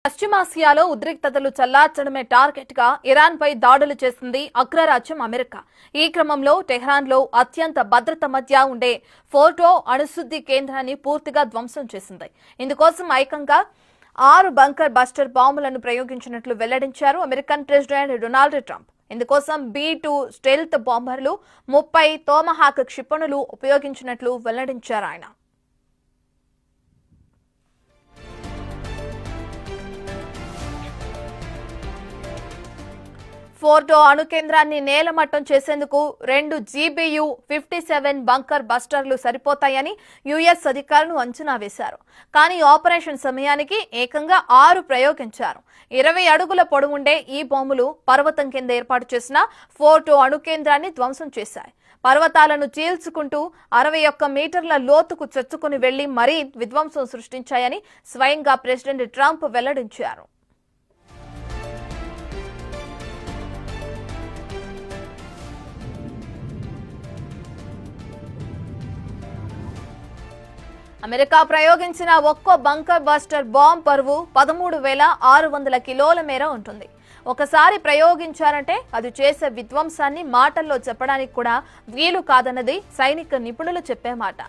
పశ్చిమాసియాలో ఉద్రిక్తతలు చల్లార్చడమే టార్గెట్ గా ఇరాన్ పై దాడులు చేసింది అగ్రరాజ్యం అమెరికా. ఈ క్రమంలో టెహ్రాన్లో అత్యంత భద్రత మధ్య ఉండే ఫోర్డో అణుశుద్ధి కేంద్రాన్ని పూర్తిగా ధ్వంసం చేసింది. ఇందుకోసం ఏకంగా 6 బంకర్ బస్టర్ బాంబులను ప్రయోగించినట్లు వెల్లడించారు అమెరికన్ ప్రెసిడెంట్ డొనాల్డ్ ట్రంప్. ఇందుకోసం B-2 స్టెల్త్ బాంబర్లు, 30 తోమహాక్ క్షిపణులు ఉపయోగించినట్లు వెల్లడించారు ఆయన. ఫోర్డో అణు కేంద్రాన్ని నేలమట్టం చేసేందుకు 2 GBU-57 బంకర్ బస్టర్లు సరిపోతాయని యుఎస్ అధికారులు అంచనా వేశారు. కానీ ఆపరేషన్ సమయానికి ఏకంగా 6 ప్రయోగించారు. 20 అడుగుల పొడవుండే ఈ బాంబులు పర్వతం కింద ఏర్పాటు చేసిన ఫోర్డో అణు కేంద్రాన్ని ధ్వంసం చేశాయి. పర్వతాలను చీల్చుకుంటూ 61 మీటర్ల లోతుకు చొచ్చుకుని వెళ్లి మరీ విధ్వంసం సృష్టించాయని స్వయంగా ప్రెసిడెంట్ ట్రంప్ వెల్లడించారు. అమెరికా ప్రయోగించిన ఒక్కో బంకర్ బస్టర్ బాంబ్ బరువు 13,600 కిలోల మేర ఉంటుంది. ఒకసారి ప్రయోగించారంటే అది చేసే విధ్వంసాన్ని మాటల్లో చెప్పడానికి కూడా వీలు కాదన్నది సైనిక నిపుణులు చెప్పే మాట.